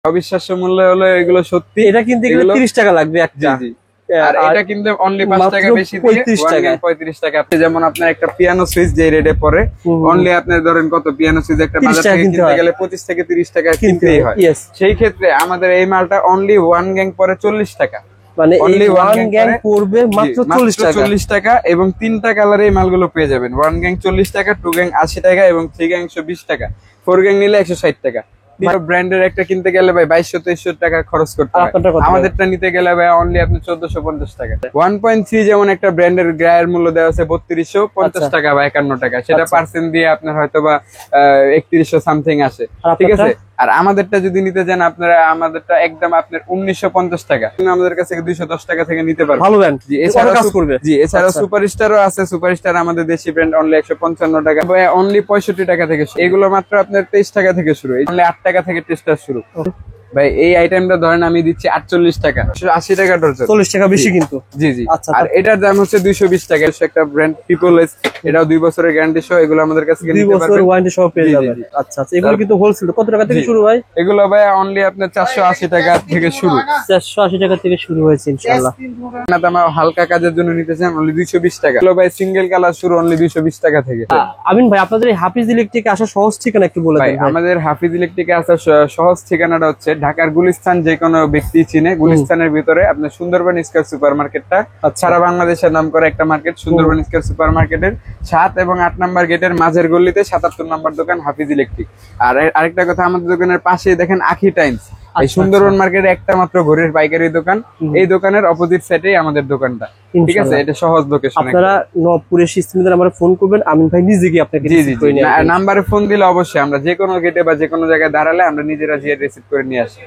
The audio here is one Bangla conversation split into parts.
অবিশ্বাস্য মূল্য হলো এগুলো সত্যি। এটা কিনতে গেলে 30 টাকা লাগবে একটা। আর এটা কিন্তু অনলি 5 টাকা বেশি দিয়ে 35 টাকা। আপনি যেমন আপনার একটা পিয়ানো সুইচ যে রেটে পড়ে অনলি আপনার ধরেন কত পিয়ানো সুইচ একটা বাজার থেকে কিনতে গেলে 25 থেকে 30 টাকা কিনতেই হয়। সেই ক্ষেত্রে আমাদের এই মালটা অনলি 1 গ্যাং পরে 40 টাকা, মানে অনলি 1 গ্যাং পড়বে মাত্র 40 টাকা এবং 3টা কালারে এই মালগুলো পেয়ে যাবেন। 1 গ্যাং 40 টাকা, 2 গ্যাং 80 টাকা এবং 3 গ্যাং 120 টাকা, 4 গ্যাং নিলে 160 টাকা। ব্র্যান্ডের একটা কিনতে গেলে ভাই 2200-2300 টাকা খরচ করতে হয়। আমাদেরটা নিতে গেলে ভাই অনলি আপনি 1450 টাকা। 1.3 যেমন একটা ব্র্যান্ডের গ্রায়ের মূল্য দেওয়া আছে 3250 টাকা বা 51 টাকা, সেটা পার্সেন্ট দিয়ে আপনার হয়তো বা 3100 সামথিং আসে, ঠিক আছে। আর আমাদেরটা যদি নিতে চান আপনারা, আমাদেরটা একদম আপনার 1950 টাকা, আমাদের কাছে 210 টাকা থেকে নিতে পারবেন। ভালো ব্র্যান্ড। জি, এছাড়া সুপারস্টারও আছে। সুপারস্টার আমাদের দেশি ব্র্যান্ড, অনলি 155 টাকা, অনলি 65 টাকা থেকে। এগুলো মাত্র আপনার 23 টাকা থেকে শুরু, অনলি 8 টাকা থেকে টেস্টার শুরু। ভাই এই আইটেমটা ধরেন আমি দিচ্ছি 48 টাকা, 80 টাকা ডজন, 40 টাকা বেশি কিন্তু। জি। আর এটার দাম হচ্ছে 220 টাকা। একটা ব্র্যান্ড ট্রিপল এস, এটাও 2 বছরের গ্যারান্টি সহ। এগুলো আমাদের কাছে 2 বছরের ওয়ারেন্টি সহ পেয়ে যাবেন। আচ্ছা, এগুলো কিন্তু হোলসেল কত টাকা থেকে শুরু ভাই? এগুলো ভাই অনলি আপনার 480 টাকা থেকে শুরু। 480 টাকা থেকে শুরু হয়েছে ইনশাআল্লাহ। না দাম হালকা কাজের জন্য নিতে চান অনলি 220 টাকা। এগুলো ভাই সিঙ্গেল কালার শুরু অনলি 220 টাকা থেকে। আমিন ভাই, আপনাদের এই হাফিজ ইলেকট্রিকে আসা সহজ ঠিকানা একটু বলে দেন। আমাদের হাফিজ ইলেকট্রিকে আসা সহজ ঠিকানাটা হচ্ছে ঢাকার গুলিস্তান। যে কোনো ব্যক্তি চিনে, গুলিস্তানের ভিতরে আপনার সুন্দরবন স্কয়ার সুপার মার্কেটটা সারা বাংলাদেশের নাম করা একটা মার্কেট। সুন্দরবন স্কয়ার সুপার মার্কেটের 7 এবং 8 নাম্বার গেটের মাঝের গলিতে 77 নাম্বার দোকান হাফিজ ইলেকট্রিক। আর আরেকটা কথা, আমাদের দোকানের পাশেই দেখেন আখি টাইমস। এই সুন্দরবন মার্কেটে একটা মাত্র ঘড়ির পাইকারি দোকান। এই দোকানের অপোজিট সাইডেই আমাদের দোকানটা, ঠিক আছে। এটা সহজ লোকেশন। আপনারা নবপুরের সিস্টেমে আমরা ফোন করবেন, আমিন ভাই নিজে গিয়ে আপনাকে রিসিভ করে নিয়ে আসবেন। নাম্বারে ফোন দিলে অবশ্যই আমরা যে কোনো গেটে বা যে কোনো জায়গায় দাঁড়ালে আমরা নিজেরা গিয়ে রিসিভ করে নিয়ে আসি।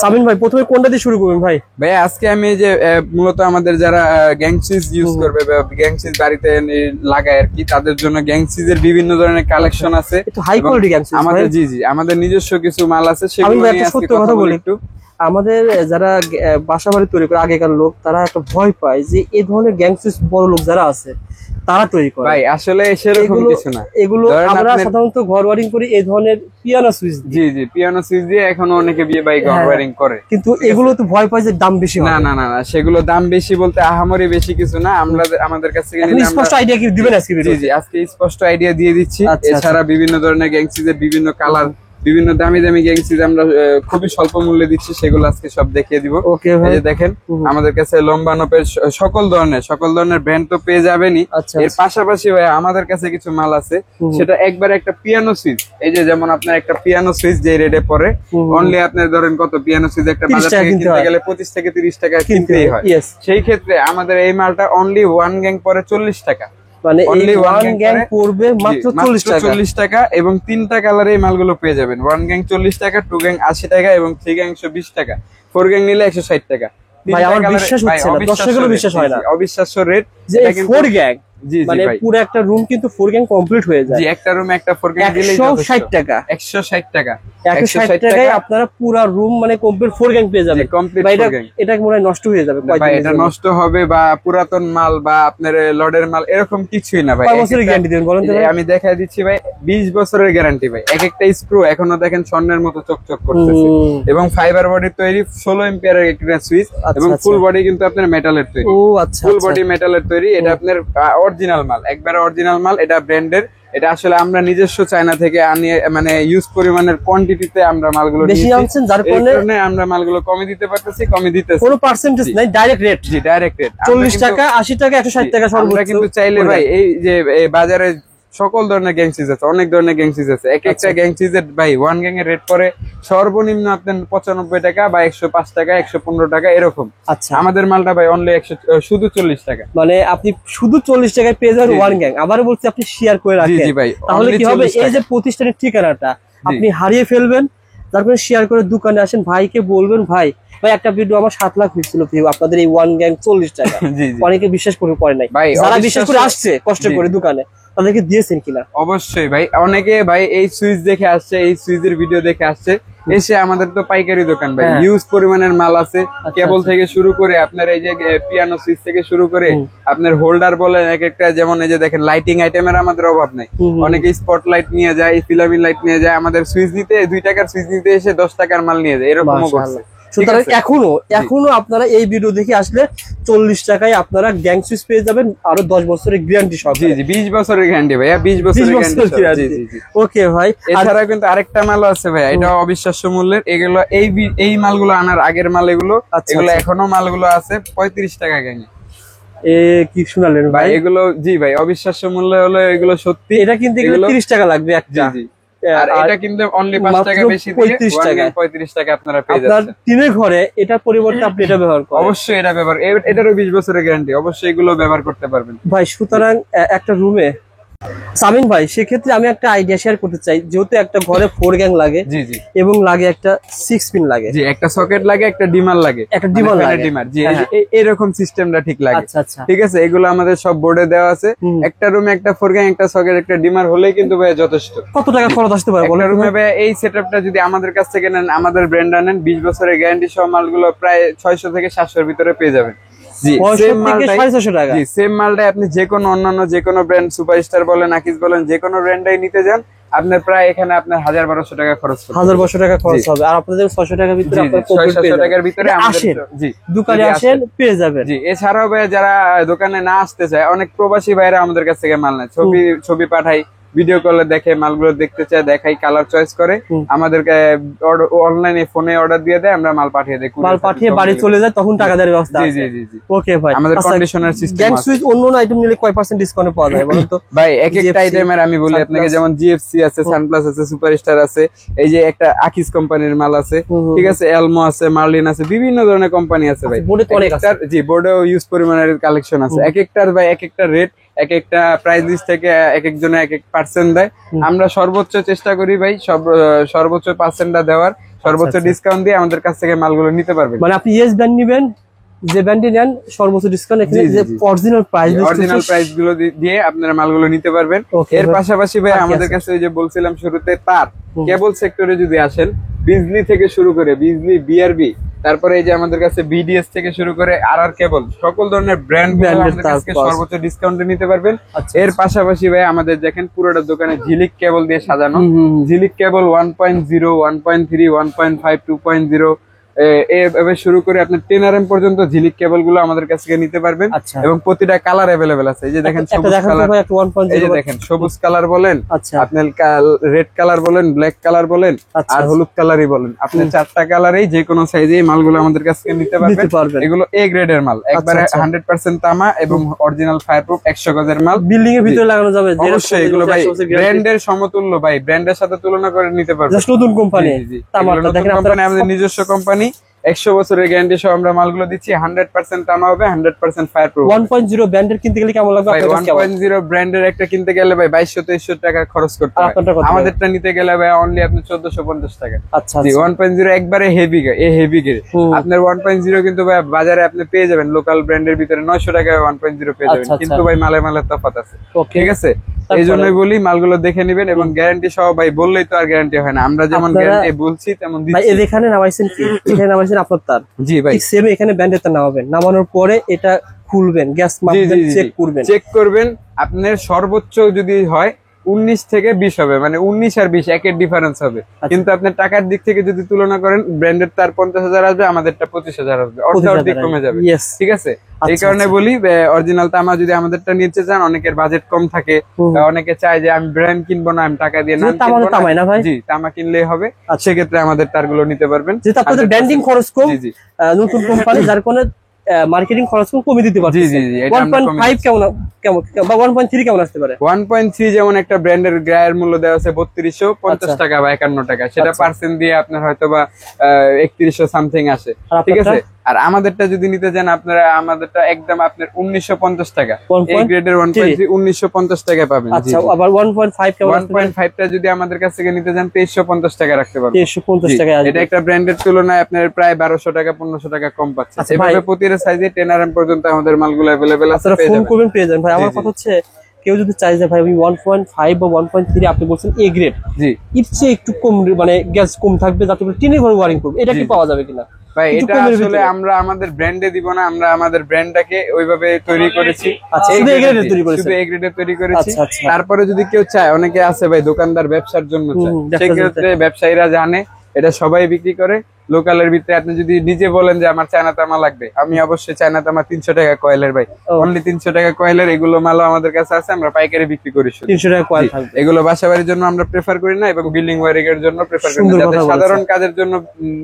আমিন ভাই, প্রথমে কোনটা দিয়ে শুরু করবেন ভাই? ভাই আজকে আমি যে মূলত আমাদের যারা গ্যাং সুইচ ইউজ করবে বা গ্যাং সুইচ বাড়িতে লাগায় আর কি, তাদের জন্য গ্যাং সুইচের বিভিন্ন ধরনের কালেকশন আছে। একটু হাই কোয়ালিটি গ্যাং সুইচ আমাদের। জি আমাদের নিজস্ব কিছু মাল আছে, সেগুলো নিয়ে আজকে কথা বলি একটু। আমাদের যারা বাসা বাড়ি তৈরি করে আগেকার লোক, তারা একটা ভয় পায় যে এই ধরনের গ্যাং সুইচ বড় লোক যারা আছে তারা তৈরি করে। ভাই আসলে সেরকম কিছু না। এগুলো আমরা সাধারণত ঘর ওয়ারিং করি এই ধরনের পিয়ানো সুইচ। জি পিয়ানো সুইচ দিয়ে এখনো অনেকে বিয়ে বাড়ি ঘর ওয়ারিং করে, কিন্তু এগুলো তো ভয় পায় যে দাম বেশি। না, সেগুলো দাম বেশি বলতে আহামরি বেশি কিছু না। আমরা আমাদের কাছ থেকে স্পষ্ট আইডিয়া কি দিবেন আজকে? জি আজকে স্পষ্ট আইডিয়া দিয়ে দিচ্ছি। এছাড়া বিভিন্ন ধরনের গ্যাং সুইচের বিভিন্ন কালার, বিভিন্ন দামি দামি গ্যাং সুইচ আমরা খুবই স্বল্প মূল্যে দিচ্ছি, সেগুলো আজকে সব দেখিয়ে দিব। এই যে দেখেন, আমাদের কাছে লম্বা নপের সকল ধরনের ব্র্যান্ড তো পেয়ে যাবেনই। এর পাশাপাশি আমাদের কাছে কিছু মাল আছে, সেটা একবার একটা পিয়ানো সুইচ। এই যে যেমন আপনার একটা পিয়ানো সুইচ যে রেটে পড়ে অনলি আপনার ধরেন কত পিয়ানো সুইচ একটা বাজার থেকে কিনতে গেলে 25 থেকে 30 টাকা কিনতেই হয়। সেই ক্ষেত্রে আমাদের এই মালটা অনলি 1 গ্যাং পরে 40 টাকা, মানে অনলি 1 গ্যাং পড়বে মাত্র 40 টাকা এবং 3টা কালারে এই মালগুলো পেয়ে যাবেন। 1 গ্যাং 40 টাকা, 2 গ্যাং 80 টাকা এবং 3 গ্যাং 120 টাকা, 4 গ্যাং নিলে 160 টাকা। ভাই আমার বিশ্বাস হচ্ছে না, দর্শকগুলো বিশ্বাস হয় না। অবিশ্বাস্য রেট যে 4 গ্যাং, মানে পুরো একটা রুম কিন্তু 4 গ্যাং কমপ্লিট হয়ে যায়। জি একটা রুমে একটা 4 গ্যাং দিলেই 160 টাকা। 160 টাকা, 160 টাকায় আপনারা পুরো রুম মানে কমপ্লিট 4 গ্যাং পেয়ে যাবেন। এটা মনে হয় নষ্ট হয়ে যাবে। ভাই এটা নষ্ট হবে বা পুরাতন মাল বা আপনার লডের মাল এরকম কিছুই না ভাই। কয় বছরের গ্যারান্টি দেন বলেন তো ভাই? আমি দেখাই দিচ্ছি ভাই, 20 বছরের গ্যারান্টি ভাই। এক একটা স্ক্রু এখনো দেখেন স্বর্ণের মতো চকচক করতেছে এবং ফাইবার বডি তৈরি, 16 এম্পিয়ারের একটা সুইচ এবং ফুল বডি কিন্তু আপনার মেটালের তৈরি। ও আচ্ছা, ফুল বডি মেটালের তৈরি। এটা আপনার অরিজিনাল মাল, একবারে অরিজিনাল মাল। এটা ব্র্যান্ডের। এটা আসলে আমরা নিজস্ব চায়না থেকে আনিয়ে মানে ইউজ পরিমাণের কোয়ান্টিটিতে আমরা মালগুলো বেশি আনছেন, যার কারণে আমরা মালগুলো কমে দিতে পারতেছি, কমে দিতেছি। কোনো পার্সেন্টেজ নাই, ডাইরেক্ট রেট। জি ডাইরেক্ট রেট 40 টাকা, 80 টাকা, 160 টাকা সর্বোচ্চ। আমরা কিন্তু চাইলে ভাই এই যে বাজারে সকল ধরনের গ্যাং সুইচ আছে, অনেক ধরনের গ্যাং সুইচ আছে। এক একটা গ্যাং সুইচের ভাই 1 গ্যাং এর রেট পরে সর্বনিম্ন আপনার 95 টাকা বা 105 টাকা, 115 টাকা এরকম। আচ্ছা, আমাদের মালটা ভাই অনলি শুধু 40 টাকা। মানে আপনি শুধু 40 টাকায় পেয়ে যাবেন 1 গ্যাং। আবারও বলছি, আপনি শেয়ার করে রাখেন। জি ভাই, তাহলে কি হবে, এই যে প্রতিষ্ঠানের ঠিকানাটা আপনি হারিয়ে ফেলবেন। তারপরে শেয়ার করে দোকানে আসেন, ভাইকে বলবেন ভাই একটা ভিডিও আমার 7 লাখ হয়েছিল ভিউ, আপনাদের এই 1 গ্যাং 40 টাকা। অনেকে বিশ্বাস করে নাই, যারা বিশ্বাস করে আসছে কষ্ট করে দোকানে, তাদেরকে দিয়েছেন কিনা? অবশ্যই ভাই, অনেকে ভাই এই সুইচ দেখে আসছে, এই সুইচের ভিডিও দেখে আসছে, এসে আমাদের তো পাইকারি দোকান ভাই, হিউজ পরিমাণের মাল আছে, কেবল থেকে শুরু করে আপনার এই যে পিয়ানো সুইচ থেকে শুরু করে আপনার হোল্ডার বলেন, এক একটা, যেমন এই যে দেখেন লাইটিং আইটেমের আমাদের অভাব নাই। অনেকে স্পটলাইট নিয়ে যায়, ফিলামিন লাইট নিয়ে যায়, আমাদের সুইচ নিতে 2 টাকার সুইচ নিতে এসে 10 টাকার মাল নিয়ে যায়, এরকমও করছে। সুতরাং এখনো আপনারা এই ভিডিও দেখে আসলে 40 টাকায় আপনারা গ্যাং সুইচ পেয়ে যাবেন, আরো 10 বছরের গ্যারান্টি সহ। জি জি, 20 বছরের গ্যারান্টি ভাইয়া, 20 বছরের গ্যারান্টি। জি জি, ওকে ভাই। এছাড়া কিন্তু আরেকটা মালও আছে ভাইয়া, এটা অবিশ্বাস্য মূল্যের। এগুলো এই মালগুলো আনার আগের মাল এগুলো, এগুলো এখনো মালগুলো আছে 35 টাকা গ্যাং। কি শুনালেন ভাই এগুলো? জি ভাই, অবিশ্বাস্য মূল্য হলো এগুলো সত্যি। এটা কিন্তু 30 টাকা লাগবে একটা। জি জি, আর এটা কিন্তু অনলি 5 টাকা বেশি দিয়ে 35 টাকা আপনারা পেয়ে যাচ্ছেন। আপনার টিনের ঘরে এটার পরিবর্তে আপনি এটা ব্যবহার করেন। অবশ্যই এটা ব্যবহার, এটারও 20 বছরের গ্যারান্টি, অবশ্যই এগুলো ব্যবহার করতে পারবেন ভাই। সুতরাং একটা রুমে সামিন ভাই, সেক্ষেত্রে আমি একটা আইডিয়া শেয়ার করতে চাই। যেহেতু একটা ঘরে 4 গ্যাং লাগে, জি জি, এবং লাগে একটা 6 পিন লাগে, জি, একটা সকেট লাগে, একটা ডিমার লাগে, একটা ডিমার লাগে, জি, এরকম সিস্টেমটা ঠিক লাগে। আচ্ছা আচ্ছা, ঠিক আছে, এগুলো আমাদের সব বোর্ডে দেওয়া আছে। একটা রুমে একটা 4 গ্যাং, একটা সকেট, একটা ডিমার হলেই কিন্তু ভাই যথেষ্ট। কত টাকা খরচ আসতে পারে একটা রুমে ভাই এই সেটআপটা যদি আমাদের কাছ থেকে নেন, আমাদের ব্র্যান্ড নেন, 20 বছরের গ্যারান্টি সহ মালগুলো প্রায় 600 থেকে 700 এর ভিতরে পেয়ে যাবেন। জি, সেম মালটাই 650 টাকা। জি, সেম মালটাই আপনি যে কোনো অন্যান্য যে কোনো ব্র্যান্ড, সুপারস্টার বলেন, আকিস বলেন, যে কোনো ব্র্যান্ডাই নিতে যান, আপনার প্রায় এখানে আপনার 1000-1200 টাকা খরচ হবে। 1000-1200 টাকা খরচ হবে, আর আপনাদের 600 টাকার ভিতরে আপনারা 600 টাকার ভিতরে আমাদের, জি, দোকানে আসেন পেয়ে যাবেন। জি, এছাড়াও ভাই যারা দোকানে না আসতে চায়, অনেক প্রবাসী ভাইরা আমাদের কাছ থেকে মাল নেয়, ছবি পাঠাই, ভিডিও কলে দেখে, মালগুলো দেখতে চায়, দেখাই, কালার চয়েস করে, আমাদেরকে অনলাইনে ফোনে অর্ডার দিয়ে দেয়, আমরা মাল পাঠিয়ে দেই, মাল পাঠিয়ে বাড়ি চলে যায়, তখন টাকা দেওয়ার ব্যবস্থা আছে। জি জি জি, ওকে ভাই। আমাদের কন্ডিশনার সিস্টেম গ্যাং আছে। সুইচ অন্য আইটেম নিলে কয় পার্সেন্ট ডিসকাউন্টে পাওয়া যায় বলুন তো? ভাই এক একটা আইটেমের আমি বলি আপনাকে, যেমন জিএফসি আছে, সানপ্লাস আছে, সুপারস্টার আছে, এই যে একটা আকিস কোম্পানির মাল আছে, ঠিক আছে, এলমো আছে, মার্লিন আছে, বিভিন্ন ধরনের কোম্পানি আছে ভাই। বোর্ডে তো অনেক আছে। জি, বোর্ডেও ইউজ পরিমাণের কালেকশন আছে। এক একটার ভাই এক একটা রেট, এক একটা প্রাইস লিস্ট থেকে এক একজনে এক এক পার্সেন্ট দেয়। আমরা সর্বোচ্চ চেষ্টা করি ভাই সর্বোচ্চ পার্সেন্টটা দেওয়ার, সর্বোচ্চ ডিসকাউন্ট দিয়ে আমাদের কাছ থেকে মালগুলো নিতে পারবেন। মানে আপনি ইয়েস ব্র্যান্ড নিবেন, যে ব্র্যান্ডে নেন সর্বোচ্চ ডিসকাউন্ট, এখানে যে অরিজিনাল প্রাইস গুলো দিয়ে আপনারা মালগুলো নিতে পারবেন। এর পাশাপাশি ভাই আমাদের কাছে ওই যে বলছিলাম শুরুতে, তার কেবল সেক্টরে যদি আসেন, বিজলি থেকে শুরু করে, বিজলি, বিআরবি, তারপরে এই যে আমাদের কাছে বিডিএস থেকে শুরু করে আর কেবল, সকল ধরনের ব্র্যান্ড আমাদের কাছে সর্বোচ্চ ডিসকাউন্টে নিতে পারবেন। এর পাশাপাশি ভাই আমাদের দেখেন পুরোটা দোকানে ঝিলিক কেবল দিয়ে সাজানো, ঝিলিক কেবল 1.0, 1.3, 1.5, 2.0 এভাবে শুরু করে আপনার 10 RM পর্যন্ত ঝিলিক কেবল গুলো আমাদের কাছ থেকে নিতে পারবেন। এবং প্রতিটা কালার অ্যাভেলেবেল আছে। এই যে দেখেন সবুজ কালার, এই যে দেখেন সবুজ কালার বলেন, আপনার রেড কালার বলেন, ব্ল্যাক কালার বলেন, আর হলুদ কালারই বলেন, আপনি 4টা কালারেই যে কোনো সাইজে মালগুলো আমাদের কাছ থেকে নিতে পারবেন। এগুলো এ গ্রেডের মাল, একবারে 100% তামা এবং অরিজিনাল ফায়ারপ্রুফ 100 গজের মাল, বিল্ডিং এর ভিতরে লাগানো যাবে। অবশ্যই এগুলো ভাই ব্র্যান্ডের সমতুল্য, ভাই ব্র্যান্ডের সাথে তুলনা করে নিতে পারবেন। নতুন কোম্পানি, তামাটা দেখেন আমাদের নিজস্ব কোম্পানি, 100 বছরের গ্যারান্টি সহ আমরা মালগুলো দিচ্ছি। 100% তামা হবে, 100% ফায়ারপ্রুফ। 1.0 ব্র্যান্ডের কিনতে গেলে কেমন লাগবে? 1.0 ব্র্যান্ডের একটা কিনতে গেলে ভাই 2200-2300 টাকা খরচ করতে হয়। আমাদেরটা নিতে গেলে ভাই অনলি আপনি 1450 টাকা। আচ্ছা, জি, 1.0 একবারে হেভি গ্রেড। আপনার 1.0 কিন্তু ভাই বাজারে আপনি পেয়ে যাবেন লোকাল ব্র্যান্ডের ভিতরে 900 টাকায় 1.0 পেয়ে যাবেন, কিন্তু ভাই মালে তফাৎ আছে। ঠিক আছে, এই জন্যই বলি মালগুলো দেখে নেবেন, এবং গ্যারান্টি সহ ভাই, বললেই তো আর গ্যারান্টি হয় না, আমরা যেমন গ্যারান্টি বলছি তেমন দিচ্ছি। ভাই এখানে নামাইছেন কি? এখানে নামাইছেন আপনার তার। জি ভাই, ঠিক সেম এখানে ব্যান্ডের তার নামাবেন, নামানোর পরে এটা খুলবেন, গ্যাস মাপবেন, চেক করবেন। আপনার সর্বোচ্চ যদি হয় 19 থেকে 20 হবে, মানে 19 আর 20 একের ডিফারেন্স হবে। কিন্তু আপনার টাকার দিক থেকে যদি তুলনা করেন, ব্র্যান্ডের তার 50,000 আসবে, আমাদেরটা 25,000 আসবে, অর্ধেক কমে যাবে। ঠিক আছে, এই কারণে বলি অরিজিনাল তামা যদি আমাদেরটা নিতে চান, অনেকের বাজেট কম থাকে, অনেকে চায় যে আমি ব্র্যান্ড কিনবো না, আমি টাকা দিয়ে জি তামা কিনলেই হবে, সেক্ষেত্রে আমাদের তারগুলো নিতে পারবেন। যেটা আপনাদের ব্র্যান্ডিং খরচ কম, নতুন কোম্পানি, যার কোনো মার্কেটিং খরচ কমে দিতে পারছে। জি জি জি, 1.5 কেমন বা 1.3 কেমন আসতে পারে? 1.3 যেমন একটা ব্র্যান্ডের গ্রায়ের মূল্য দেওয়া আছে 3250 টাকা বা 51 টাকা, সেটা পার্সেন্ট দিয়ে আপনার হয়তো বা 3100 সামথিং আসে। ঠিক আছে, আর আমাদেরটা যদি নিতে চান আপনারা, আমাদেরটা একদম আপনার 1950 টাকা, এই গ্রেডের 1.3 1950 টাকায় পাবেন। আচ্ছা, আবার 1.5 কেমন? 1.5 টা যদি আমাদের কাছ থেকে নিতে চান 2350 টাকা রাখতে পারবেন। 2350 টাকা, এটা একটা ব্র্যান্ডের তুলনায় আপনার প্রায় 1200 টাকা 1500 টাকা কম পাচ্ছেন। এভাবে প্রতিটা সাইজে 10 RM পর্যন্ত আমাদের মালগুলো अवेलेबल আছে, আপনারা ফোন করবেন পেয়ে যাবেন। ভাই আমার কথা হচ্ছে কেউ যদি চাই যে ভাই আমি 1.5 বা 1.3, আপনি বলছেন এ গ্রেড, জি এর চেয়ে একটু কম মানে গ্যাস কম থাকবে যাতে করে টিনের ঘরে ওয়ারিং করবে, এটা কি পাওয়া যাবে কিনা? ভাই এটা আসলে আমরা আমাদের ব্র্যান্ডে দিব না, আমরা আমাদের ব্র্যান্ডটাকে ওইভাবে তৈরি করেছি। আচ্ছা, শুধু এই গ্রেডে তৈরি করেছি, শুধু এই গ্রেডে তৈরি করেছি। আচ্ছা, আচ্ছা। তারপরে যদি কেউ চায়, অনেকে আছে ভাই দোকানদার ব্যবসার জন্য চায়, সেই ক্ষেত্রে ব্যবসায়ীরা জানে এটা সবাই বিক্রি করে লোকালের ভিতরে। আপনি যদি নিজে বলেন যে আমার চায়না তামা লাগবে, আমি অবশ্যই চায়না তামা 300 টাকা কয়েলের, ভাই অনলি 300 টাকা কয়েলের এগুলো মালও আমাদের কাছে আছে, আমরা পাইকারি বিক্রি করি। 300 টাকা কয়েল থাকবে। এগুলো বাসাবাড়ির জন্য আমরা প্রেফার করি না, এবং বিল্ডিং ওয়ারিং এর জন্য প্রেফার করি না। যারা সাধারণ কাজের জন্য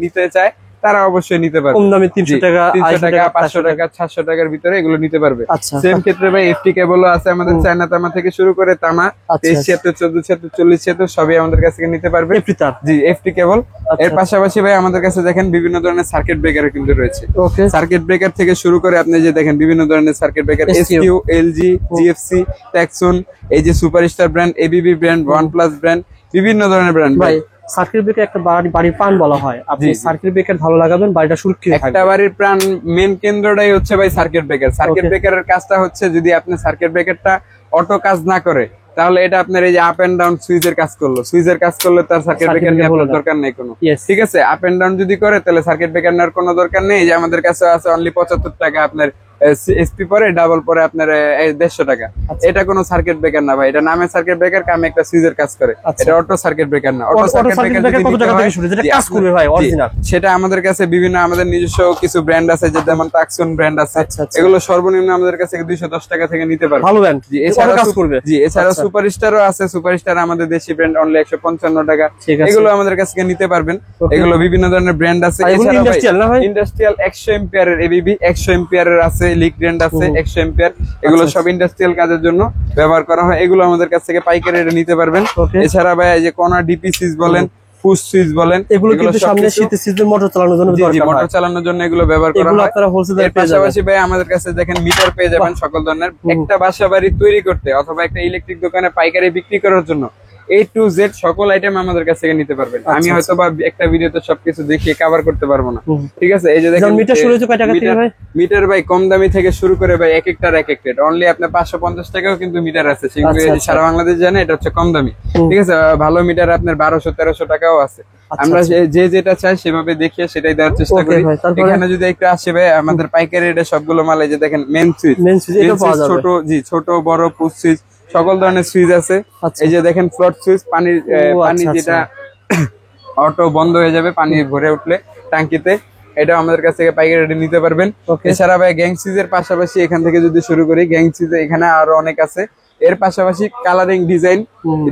নিতে চায় তারা অবশ্যই নিতে পারবে, কম দামে 300 টাকা 500 টাকা 700 টাকার ভিতরে এগুলো নিতে পারবে। আচ্ছা, সেম ক্ষেত্রে ভাই এফটি কেবলও আছে আমাদের, চায়না তামা থেকে শুরু করে তামা 23 76 14 76 40 76 সবই আমাদের কাছ থেকে নিতে পারবে। জি, এফটি কেবল। এর পাশাপাশি ভাই আমাদের কাছে দেখেন বিভিন্ন ধরনের সার্কিট ব্রেকার কিন্তু রয়েছে। সার্কিট ব্রেকার থেকে শুরু করে আপনি যে দেখেন বিভিন্ন ধরনের circuit breaker, SQ, LG, GFC, ট্যাক্সন, এই যে superstar brand, ABB brand, OnePlus brand, বিভিন্ন ধরনের ব্র্যান্ড। ভাই সার্কিট ব্রেকার একটা বাড়ির প্রাণ বলা হয়, আপনি সার্কিট ব্রেকার ভালো লাগাবেন, বাড়িটা সুরক্ষিত থাকবে। একটা বাড়ির প্রাণ মেন কেন্দ্রটাই হচ্ছে ভাই সার্কিট ব্রেকার। সার্কিট ব্রেকারের কাজটা হচ্ছে, যদি আপনি সার্কিট ব্রেকারটা অটো কাজ না করে, তাহলে এটা আপনার এই যে আপ এন্ড ডাউন সুইচের কাজ করলো, সুইচের কাজ করলে তার সার্কিট ব্রেকার নেওয়ার দরকার নেই কোনো। ঠিক আছে, আপ এন্ড ডাউন যদি করে তাহলে সার্কিট ব্রেকার নেওয়ার কোনো দরকার নেই। যে আমাদের কাছে আছে অনলি 75 টাকা, আপনার এসপি পরে ডাবল পরে আপনার 150 টাকা। এটা কোনো সার্কিট ব্রেকার না ভাই, এটা নামে সার্কিট ব্রেকার, কামে একটা সুইচের কাজ করে। এটা অটো সার্কিট ব্রেকার না। অটো সার্কিট ব্রেকার কত টাকা থেকে শুরু, যেটা কাজ করবে ভাই অরিজিনাল, সেটা আমাদের কাছে বিভিন্ন আমাদের নিজস্ব কিছু ব্র্যান্ড আছে, যেমন টাক্সন ব্র্যান্ড আছে, এগুলো সর্বনিম্ন আমাদের কাছে 210 টাকা থেকে নিতে পারবে, ভালো ব্র্যান্ড। জি, এছাড়া কাজ করবে। জি, এছাড়া সুপারস্টারও আছে, সুপারস্টার আমাদের দেশি ব্র্যান্ড, অনলি 155 টাকা, এগুলো আমাদের কাছে নিতে পারবেন। এগুলো বিভিন্ন ধরনের ব্র্যান্ড আছে। এছাড়া ইন্ডাস্ট্রিয়াল 100 এম্পিয়ারের এবিবি, 100 এম্পিয়ারের আছে, লিক ব্র্যান্ড আছে 100 এম্পিয়ার, এগুলো সব ইন্ডাস্ট্রিয়াল কাজের জন্য ব্যবহার করা হয়। এগুলো আমাদের কাছ থেকে পাইকারি রেটে নিতে পারবেন। এছাড়া ভাই এই যে কোনা ডিপি সুইচ বলেন, পুশ সুইচ বলেন, এগুলো কিন্তু সামনে শীতের সিজনে মোটর চালানোর জন্য দরকার হয়, মোটর চালানোর জন্য এগুলো ব্যবহার করা হয়। আপনারা হোলসেলের পাশাপাশি ভাই আমাদের কাছে দেখেন মিটার পেয়ে যাবেন সকল ধরনের। একটা বাসাবাড়ি তৈরি করতে অথবা একটা ইলেকট্রিক দোকানে পাইকারি বিক্রি করার জন্য A to Z সকল আইটেম আমাদের কাছ থেকে নিতে পারবেন। আমি হয়তো বা একটা ভিডিওতে সবকিছু দেখিয়ে কভার করতে পারবো না, ঠিক আছে। এই যে দেখেন মিটার শুরু হচ্ছে কয় টাকা থেকে ভাই? মিটার ভাই কম দামি থেকে শুরু করে ভাই এক একটার এক এক রেট, অনলি আপনার 550 টাকাও কিন্তু মিটার আছে, সেগুলো সারা বাংলাদেশ জানে, এটা হচ্ছে কম দামি, ঠিক আছে। ভালো মিটার আপনার 1200-1300 টাকাও আছে। আমরা যে যেটা চাই সেভাবে দেখিয়ে সেটাই দেওয়ার চেষ্টা করি। এখানে যদি একটু আসে ভাই আমাদের পাইকারি রেটে সবগুলো মাল, এই যে দেখেন মেন সুইচ, ছোট, জি ছোট বড় পুশ সুইচ সকল ধরনের সুইচ আছে। এই যে দেখেন ফ্লোট সুইচ, পানি যেটা অটো বন্ধ হয়ে যাবে পানি ভরে উঠলে ট্যাঙ্কিতে, এটা আমাদের কাছ থেকে পাইকারি রেটে নিতে পারবেন। এছাড়া ভাই গ্যাং সুইচের পাশাপাশি এখান থেকে যদি শুরু করি, গ্যাং সুইচ এখানে আরো অনেক আছে। এর পাশাপাশি কালারিং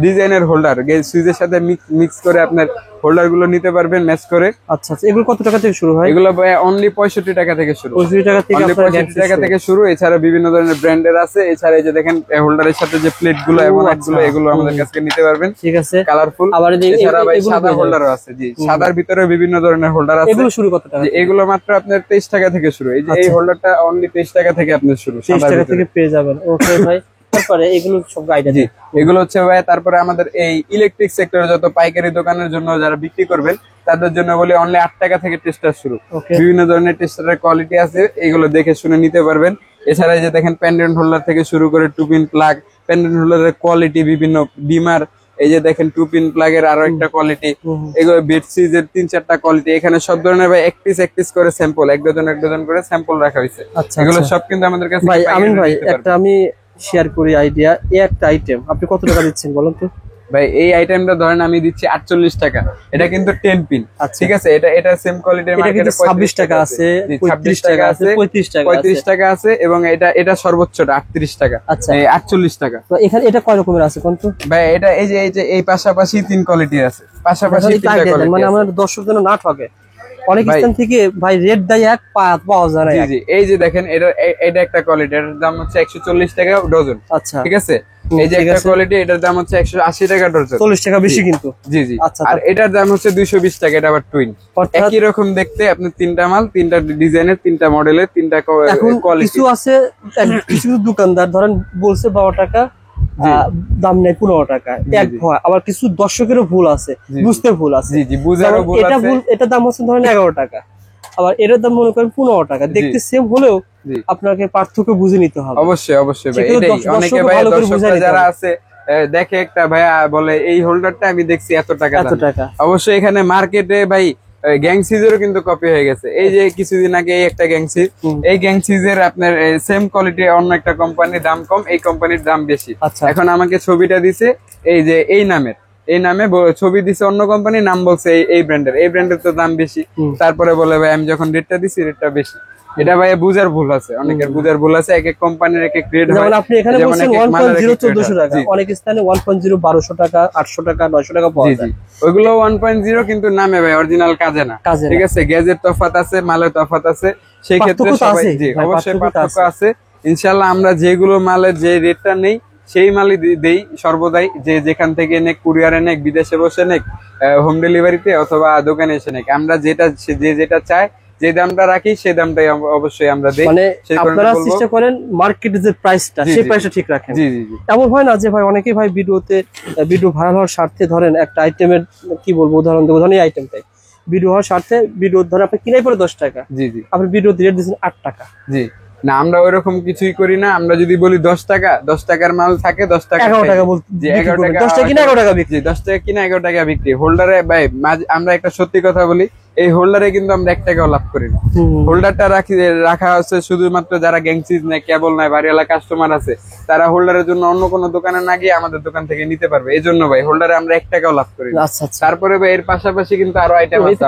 ডিজাইনের হোল্ডার সুইচের সাথে মিক্স করে আপনার হোল্ডার গুলো নিতে পারবেন ম্যাচ করে। আচ্ছা, এগুলো কত টাকা থেকে শুরু হয়? এগুলো অনলি 65 টাকা থেকে শুরু, 65 টাকা থেকে শুরু। এছাড়া বিভিন্ন ধরনের ব্র্যান্ডের আছে। এছাড়া এই যে দেখেন হোল্ডারের সাথে যে প্লেট গুলো এবং এগুলো আমাদের কাছ থেকে নিতে পারবেন, ঠিক আছে, কালারফুল। এছাড়া ভাই সাদা হোল্ডারও আছে, জি সাদার ভিতরে বিভিন্ন ধরনের হোল্ডার আছে। এগুলো শুরু কত টাকা? এগুলো মাত্র আপনার 23 টাকা থেকে শুরু। এই যে এই হোল্ডারটা অনলি 23 টাকা থেকে আপনার শুরু, 23 টাকা থেকে পেয়ে যাবেন। ওকে ভাই, তারপরে এগুলো সব গাইড আছে, এগুলো হচ্ছে ভাই। তারপরে আমাদের এই ইলেকট্রিক সেক্টরে যত পাইকারি দোকানের জন্য যারা বিক্রি করবেন তাদের জন্য বলি অনলি 8 টাকা থেকে টেস্টার শুরু। বিভিন্ন ধরনের টেস্টারের কোয়ালিটি আছে, এগুলো দেখে শুনে নিতে পারবেন। এছাড়া যে দেখেন প্যান্ডেন্ট হোল্ডার থেকে শুরু করে টুপিন প্লাগ, প্যান্ডেন্ট হোল্ডারের কোয়ালিটি বিভিন্ন ডিমার, এই যে দেখেন টুপিন প্লাগের আরো একটা কোয়ালিটি, এগুলো বেডসিজের 3-4টা কোয়ালিটি। এখানে সব ধরনের ভাই এক পিস করে স্যাম্পল, এক ডজন করে স্যাম্পল রাখা হয়েছে। এগুলো সব কিন্তু আমাদের কাছে। ভাই আমিন ভাই, একটা আমি শেয়ার করি আইডিয়া, এই একটা আইটেম আপনি কত টাকা দিচ্ছেন বলুন তো? ভাই এই আইটেমটা ধরেন আমি দিচ্ছি 48 টাকা, এটা কিন্তু 10 পিন, ঠিক আছে। এটা সেম কোয়ালিটির মার্কেটে 26 টাকা আছে, 35 টাকা আছে, 35 টাকা আছে, এবং এটা সর্বোচ্চটা 38 টাকা। আচ্ছা, 48 টাকা। তো এখানে এটা কয় রকমের আছে কোন তো? ভাই এটা এই যে এই পাশাপাশি 3 কোয়ালিটির আছে, পাশাপাশি 3টা কোয়ালিটি, মানে আমাদের দর্শক যেন না ঠকে। অনেক স্থান থেকে ভাই রেট দেয় এক পাওয়া যায় না। জি, এই যে দেখেন এটা একটা কোয়ালিটি, এটার দাম হচ্ছে 140 টাকা ডজন। আচ্ছা, ঠিক আছে। এই যে একটা কোয়ালিটি, এটার দাম হচ্ছে 180 টাকা ডজন, 40 টাকা বেশি কিন্তু। জি। আর এটার দাম হচ্ছে 220 টাকা, এটা আবার টুইন, একই রকম দেখতে। আপনি 3টা মাল, 3টা ডিজাইনের, 3টা মডেলের, 3টা কোয়ালিটি। কিছু আছে কিছু দোকানদার ধরেন বলছে 12 টাকা, দাম নেই 15 টাকা, এক ভয়। আবার কিছু দর্শকেরও ভুল আছে, বুঝতে ভুল আছে, জি বুঝারও ভুল আছে। এটা দাম হচ্ছে ধরেন 11 টাকা, আবার এটার দাম মনে করেন 15 টাকা, দেখতে সেম হলেও আপনাকে পার্থক্য বুঝে নিতে হবে। অবশ্যই অবশ্যই ভাই, এটাই অনেকে ভাই দর্শকরা যারা আছে দেখে একটা ভাইয়া বলে এই হোল্ডারটা আমি দেখছি এত টাকা, অবশ্যই এখানে মার্কেটে ভাই গ্যাংসিজেরও কিন্তু কপি হয়ে গেছে। এই যে কিছুদিন আগে এই একটা গ্যাংসিজ, এই গ্যাংসিজের আপনার সেম কোয়ালিটি অন্য একটা কোম্পানির দাম কম, এই কোম্পানির দাম বেশি। এখন আমাকে ছবিটা দিছে এই যে এই নামে ছবি দিছে অন্য কোম্পানির নাম বলছে এই ব্র্যান্ডের, এই ব্র্যান্ডের তো দাম বেশি, তারপরে বলে ভাই আমি যখন রেটটা দিছি রেটটা বেশি। এটা ভাই বুঝার ভুল আছে, অনেকের বুঝার ভুল আছে, এক এক কোম্পানির এক এক রেট হয়। যেমন আপনি এখানে বলছেন 1.0 1400 টাকা, অনেক স্থানে 1.0 1200 টাকা 800 টাকা 900 টাকা পাওয়া যায়। ওইগুলো 1.0 কিন্তু নামে ভাই অরিজিনাল কাজে না, ঠিক আছে। গ্যাজের তফাৎ আছে, মালের তফাৎ আছে, সেই ক্ষেত্রে সবাই জি অবশ্যই পার্থক্য আছে। ইনশাআল্লাহ আমরা যেগুলো মালের যে রেটটা নেই সেই মালই দেই সর্বদাই, যে যেখান থেকে নেক, কুরিয়ারে নেক, বিদেশে বসে নেক, হোম ডেলিভারিতে অথবা দোকানে এসে নেক, আমরা যেটা চাই, যে দামটা রাখি সেই দামটাই অবশ্যই আমরা দেই। মানে আপনারা চেষ্টা করেন মার্কেটে যে প্রাইসটা, সেই প্রাইসটা ঠিক রাখেন। জি জি জি। এমন হয় না যে ভাই অনেকেই ভাই ভিডিও ভাইরাল হওয়ার স্বার্থে ধরেন একটা আইটেমের কি বলবো উদাহরণ দেবো, ধরেন এই আইটেমটাই ভিডিও হওয়ার স্বার্থে ভিডিও ধরে আপনি কিনাই পরে 10 টাকা, জি জি, আপনি ভিডিও রেট দিচ্ছেন 8 টাকা। জি না, আমরা ওইরকম কিছুই করি না। আমরা যদি বলি 10 টাকা, 10 টাকার মাল থাকে 10 টাকা, 11 টাকা বলতে, 11 টাকা, 10 টাকা কিনা 11 টাকা বিক্রি, 10 টাকা কিনা 11 টাকা বিক্রি। হোল্ডারে ভাই আমরা একটা সত্যি কথা বলি, এই হোল্ডারে কিন্তু আমরা 1 টাকাও লাভ করি না। হোল্ডারটা রাখা হচ্ছে শুধুমাত্র যারা গ্যাংসিজ নেয়, কেবল নেয়, বাড়িওয়ালা কাস্টমার আছে, তারা হোল্ডারের জন্য অন্য কোনো দোকানে না গিয়ে আমাদের দোকান থেকে নিতে পারবে। এই জন্য ভাই হোল্ডারে আমরা 1 টাকাও লাভ করি না। তারপরে ভাই এর পাশাপাশি কিন্তু আরো আইটেম আছে,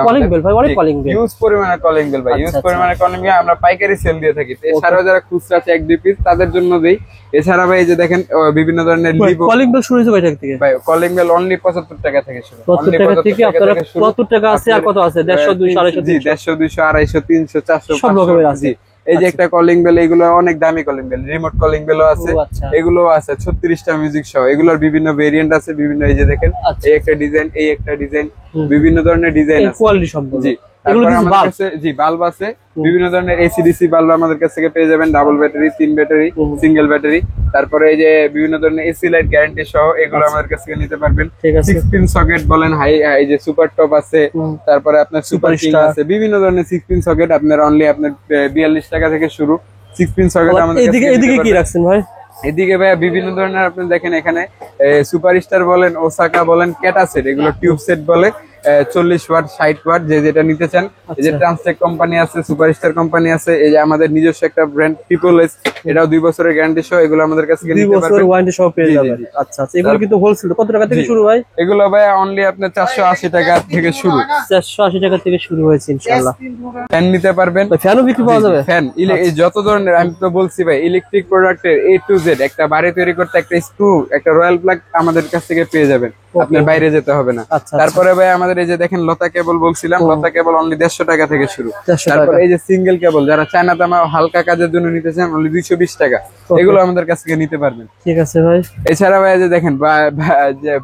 ইউজ পরিমাণে কলিং বেল ভাই, ইউজ পরিমাণে কলিং বেল আমরা পাইকারি সেল দিয়ে থাকি। এছাড়াও যারা খুচরা আছে 1-2 পিস, তাদের জন্য দেই। এছাড়া ভাই এই যে দেখেন বিভিন্ন ধরনের কলিং বেল শুরু হয়েছে কয় টাকা থেকে ভাই? কলিং বেল অনলি 75 টাকা থেকে শুরু। 75 টাকা থেকে আপনারা 75 টাকা আছে, আর কত আছে? 150 200 250 150 200 250 300 400 সব রকমের আছে। এই যে একটা কলিং বেল, এগুলো অনেক দামি কলিং বেল, রিমোট কলিং বেলও আছে, এগুলো আছে 36টা মিউজিক সহ। এগুলোর বিভিন্ন ভেরিয়েন্ট আছে, বিভিন্ন এই যে দেখেন এই একটা ডিজাইন, এই একটা ডিজাইন, বিভিন্ন ধরনের ডিজাইন আছে, কোয়ালিটি সম্পূর্ণ। জি, তারপরে আমাদের কাছে জি বাল্ব আছে, বিভিন্ন ধরনের এসিডিসি বাল্ব আমাদের কাছ থেকে পেয়ে যাবেন, double battery, 3 battery, single battery. তারপরে এই যে বিভিন্ন ধরনের এসি লাইট গ্যারান্টি সহ, এগুলো আমাদের কাছ থেকে নিতে পারবেন। 6 পিন সকেট বলেন, হাই এই যে সুপার টপ আছে, তারপরে আপনার সুপার কিং আছে, বিভিন্ন ধরনের 6 পিন সকেট আপনার অনলি আপনার 42 টাকা থেকে শুরু 6 পিন সকেট আমাদের কাছে। এদিকে কি রাখছেন ভাই? এদিকে ভাইয়া বিভিন্ন ধরনের আপনি দেখেন এখানে সুপারস্টার বলেন, ওসাকা বলেন, ক্যাটা সেট, এগুলো টিউব সেট বলে, 40 ওয়াট 60 ওয়াট, যে যেটা নিতে চান। এই যে ট্রান্সটেক কোম্পানি আছে, সুপারস্টার কোম্পানি আছে, এই যে আমাদের নিজস্ব একটা ব্র্যান্ড ট্রিপল এস, এটাও 2 বছরের গ্যারান্টি সহ, এগুলো আমাদের কাছে নিতে পারবেন, 2 বছরের ওয়ারেন্টি সহ পেয়ে যাবেন। আচ্ছা আচ্ছা, এগুলো কিন্তু হোলসেল কত টাকা থেকে শুরু ভাই? এগুলো ভাই অনলি আপনার 480 টাকা থেকে শুরু, 480 টাকা থেকে শুরু হয়েছে ইনশাআল্লাহ। ফ্যান নিতে পারবেন, ফ্যানও বিক্রি পাওয়া যাবে, ফ্যান যত ধরনের, আমি তো বলছি ভাই ইলেকট্রিক প্রোডাক্টের A to Z, একটা বাড়ি তৈরি করতে একটা স্ক্রু, একটা রয়্যাল প্লাগ আমাদের কাছ থেকে পেয়ে যাবেন, আপনার বাইরে যেতে হবে না। তারপরে ভাই আমাদের এই যে দেখেন লতা কেবল বলছিলাম, লতা কেবল অনলি 150 টাকা থেকে শুরু। তারপরে এই যে সিঙ্গেল কেবল, যারা চায়না তামা হালকা কাজের জন্য নিতে চান, অনলি 220 টাকা, এগুলো আমাদের কাছ থেকে নিতে পারবেন। ঠিক আছে ভাই। এছাড়া ভাই যে দেখেন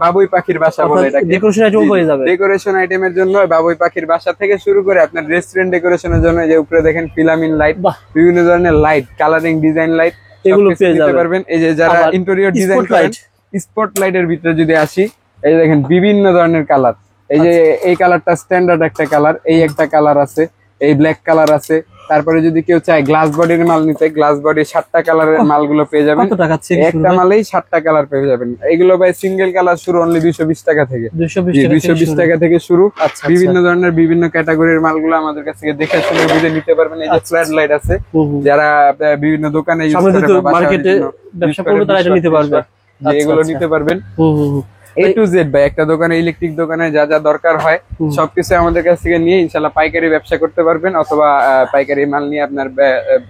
বাবুই পাখির বাসা বলে, এটা ডেকোরেশন আইটেম হয়ে যাবে, ডেকোরেশন আইটেমের জন্য বাবুই পাখির বাসা থেকে শুরু করে আপনার রেস্টুরেন্ট ডেকোরেশনের জন্য যে উপরে দেখেন ফিলামিন লাইট, বিভিন্ন ধরনের লাইট, কালারিং ডিজাইন লাইট, এগুলো পেয়ে পারবেন। এই যে যারা ইন্টেরিয়র ডিজাইন করেন, স্পটলাইটের ভিতরে যদি আসি, এই দেখেন বিভিন্ন ধরনের কালার, এই যে এই কালারটা স্ট্যান্ডার্ড একটা কালার, এই একটা কালার আছে, এই ব্ল্যাক কালার আছে। তারপরে যদি কেউ চায় গ্লাস বডির মাল নিতে, গ্লাস বডি 7টা কালারের মালগুলো পেয়ে যাবেন, একটা মালেই 7টা কালার পেয়ে যাবেন। এগুলো ভাই সিঙ্গেল কালার শুরু অনলি 220 টাকা থেকে, 220 টাকা থেকে শুরু। বিভিন্ন ধরনের বিভিন্ন ক্যাটাগরির মালগুলো আমাদের কাছ থেকে দেখে শুনে বুঝে নিতে পারবেন। এই যে ফ্ল্যাট লাইট আছে, যারা বিভিন্ন দোকানে ইউজ করে, মার্কেটে ব্যবসা করতে তারা এটা নিতে পারবে, এগুলো নিতে পারবেন। A to Z ভাই, একটা দোকানে, ইলেকট্রিক দোকানে যা যা দরকার হয় সবকিছু আমাদের কাছ থেকে নিয়ে ইনশাআল্লাহ পাইকারি ব্যবসা করতে পারবেন, অথবা পাইকারি মাল নিয়ে আপনার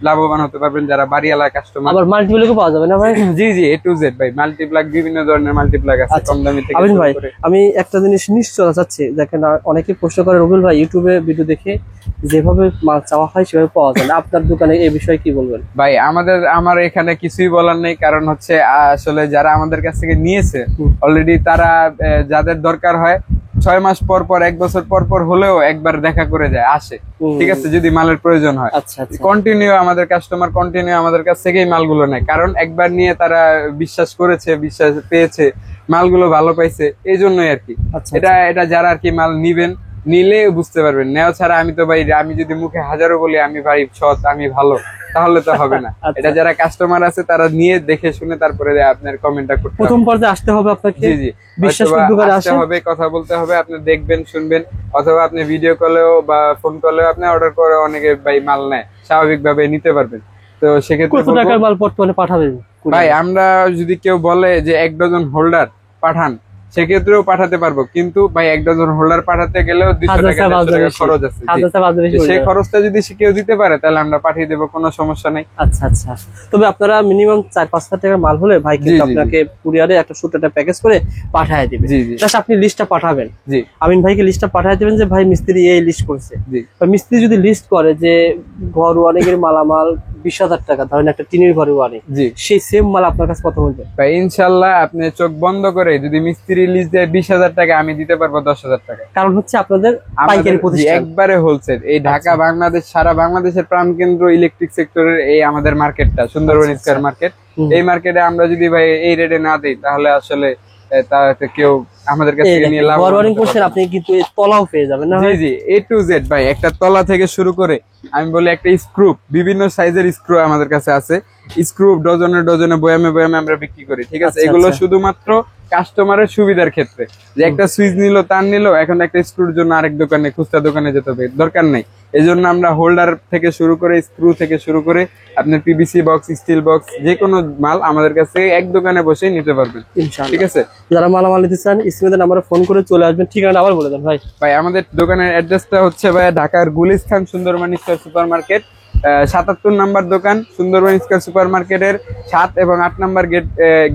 লাভবান হতে পারবেন যারা বাড়িওয়ালা কাস্টমার। আবার মাল্টিপ্লাগও পাওয়া যাবে না ভাই? জি জি, A to Z ভাই, মাল্টিপ্লাগ, বিভিন্ন ধরনের মাল্টিপ্লাগ আছে, কম দামি থেকে শুরু ভাই করে। আমি একটা জিনিস নিশ্চয় চাচ্ছি, দেখেন অনেকে প্রশ্ন করে রবিউল ভাই ইউটিউবে ভিডিও দেখে যেভাবে মাল চাওয়া হয় সেভাবে পাওয়া যায় না, আপনার দোকানে এই বিষয়ে কি বলবেন? ভাই আমার এখানে কিছুই বলার নেই, কারণ হচ্ছে আসলে যারা আমাদের কাছ থেকে নিয়েছে অলরেডি, তারা যাদের দরকার হয় 6 মাস পর পর, 1 বছর পর পর হলেও একবার দেখা করে যায়, আসে, ঠিক আছে, যদি মালের প্রয়োজন হয়। কন্টিনিউ আমাদের কাস্টমার কন্টিনিউ আমাদের কাছ থেকেই মালগুলো নেয়, কারণ একবার নিয়ে তারা বিশ্বাস করেছে, বিশ্বাস পেয়েছে, মালগুলো ভালো পাইছে, এই জন্যই আর কি। এটা যারা আর কি মাল নিবেন, নিলে বুঝতে পারবেন। নেওয়া ছাড়া আমি তো ভাই, আমি যদি মুখে হাজারো বলি আমি ভাই সৎ, আমি ভালো, তাহলে তো হবে না। এটা যারা কাস্টমার আছে তারা নিয়ে দেখে শুনে তারপরে আপনার কমেন্টটা করতে হবে। প্রথম পর্যায়ে আসতে হবে আপনাকে, জি জি, বিশ্বাস করে দোকানে আসতে হবে, কথা বলতে হবে, আপনি দেখবেন শুনবেন, অথবা আপনি ভিডিও কলেও বা ফোন কলেও আপনি অর্ডার করে অনেকে ভাই মাল নেয়, স্বাভাবিকভাবে নিতে পারবেন। তো সেক্ষেত্রে কত টাকার মাল বর্তমানে পাঠাবেন ভাই, আমরা যদি কেউ বলে যে 1 ডজন হোল্ডার পাঠান, সেক্ষেত্রেও পাঠাতে পারবো, কিন্তু ভাই 1 ডজন হোল্ডার পাঠাতে গেলেও 200 টাকা 150 টাকা খরচ আছে। সেই খরচটা যদি কেউ দিতে পারে তাহলে আমরা পাঠিয়ে দেবো, কোনো সমস্যা নাই। আচ্ছা আচ্ছা, তবে আপনারা মিনিমাম 4-5 হাজার টাকার মাল হলে ভাই কিন্তু আপনাকে কুরিয়ারে একটা ছোট একটা প্যাকেজ করে পাঠিয়ে দিবে। জাস্ট আপনি লিস্টটা পাঠাবেন, জি আমিন ভাইকে লিস্টটা পাঠিয়ে দিবেন যে ভাই মিস্ত্রি এই লিস্ট করেছে। জি, মিস্ত্রি যদি লিস্ট করে যে ঘর ওয়ারিংয়ের মালামাল 20,000 টাকা, ধরেন একটা টিনের ঘর ওয়ারিং, সেই সেম মাল আপনার কাছে কত বলবে ভাই? ইনশাআল্লাহ আপনি চোখ বন্ধ করে যদি মিস্ত্রি লিস্ট দেয় 20,000 টাকা, আমি দিতে পারবো 10,000 টাকা। কারণ হচ্ছে আপনাদের পাইকারি প্রতিষ্ঠান, একবারে হোলসেল। এই ঢাকা, বাংলাদেশ, সারা বাংলাদেশের প্রাণকেন্দ্র ইলেকট্রিক সেক্টরের এই আমাদের মার্কেটটা, সুন্দরবন স্কয়ার মার্কেট। এই মার্কেটে আমরা যদি ভাই এই রেটে না দিই তাহলে আসলে তাতে কেউ আমাদের কাছে নিয়ে লাভ করছেন। আপনি কিন্তু তলাও পেয়ে যাবেন না? জি জি, A to Z ভাই, একটা তলা থেকে শুরু করে আমি বলি একটা স্ক্রু, বিভিন্ন সাইজের স্ক্রু আমাদের কাছে আছে। স্ক্রু ডজনে ডজনে, বয়ামে বয়ামে আমরা বিক্রি করি, ঠিক আছে? এগুলো শুধুমাত্র কাস্টমারের সুবিধার ক্ষেত্রে, যে একটা সুইচ নিল, তার নিল, এখন একটা স্ক্রুর জন্য আরেক দোকানে, খুচরা দোকানে যেতে হবে, দরকার নাই। এই জন্য আমরা হোল্ডার থেকে শুরু করে, স্ক্রু থেকে শুরু করে আপনার পিভিসি বক্স, স্টিল বক্স, যে কোনো মাল আমাদের কাছে এক দোকানে বসে নিতে পারবেন, ঠিক আছে? যারা মালামাল নিতে চান স্ক্রিনে নাম্বারে ফোন করে চলে আসবেন। ঠিকানা আবার বলে দেন ভাই। ভাই আমাদের দোকানের অ্যাড্রেসটা হচ্ছে ভাই ঢাকার Gulistan Sundarban square super market, 77 number দোকান, সুন্দরবন স্কয়ার সুপার মার্কেটের 7 এবং 8 নাম্বার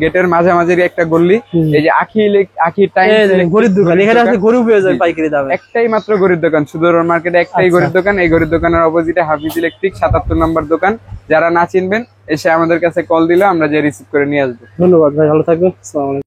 গেটের মাঝামাঝি একটা গলি। এই যে আখি টাইম গরিব দোকান, এখানে আছে গরু পেয়ে যায় পাইকারি দামে। একটাই মাত্র গরিব দোকান সুন্দরবন মার্কেটে, একটাই গরিব দোকান। এই গরিব দোকানের অপোজিটে হাফিজ ইলেকট্রিক, 77 নাম্বার দোকান। যারা না চিনবেন এসে আমাদের কাছে কল দিলে আমরা যে রিসিভ করে নিয়ে আসবো। ধন্যবাদ ভাই, ভালো থাকবেন। আসসালামু আলাইকুম।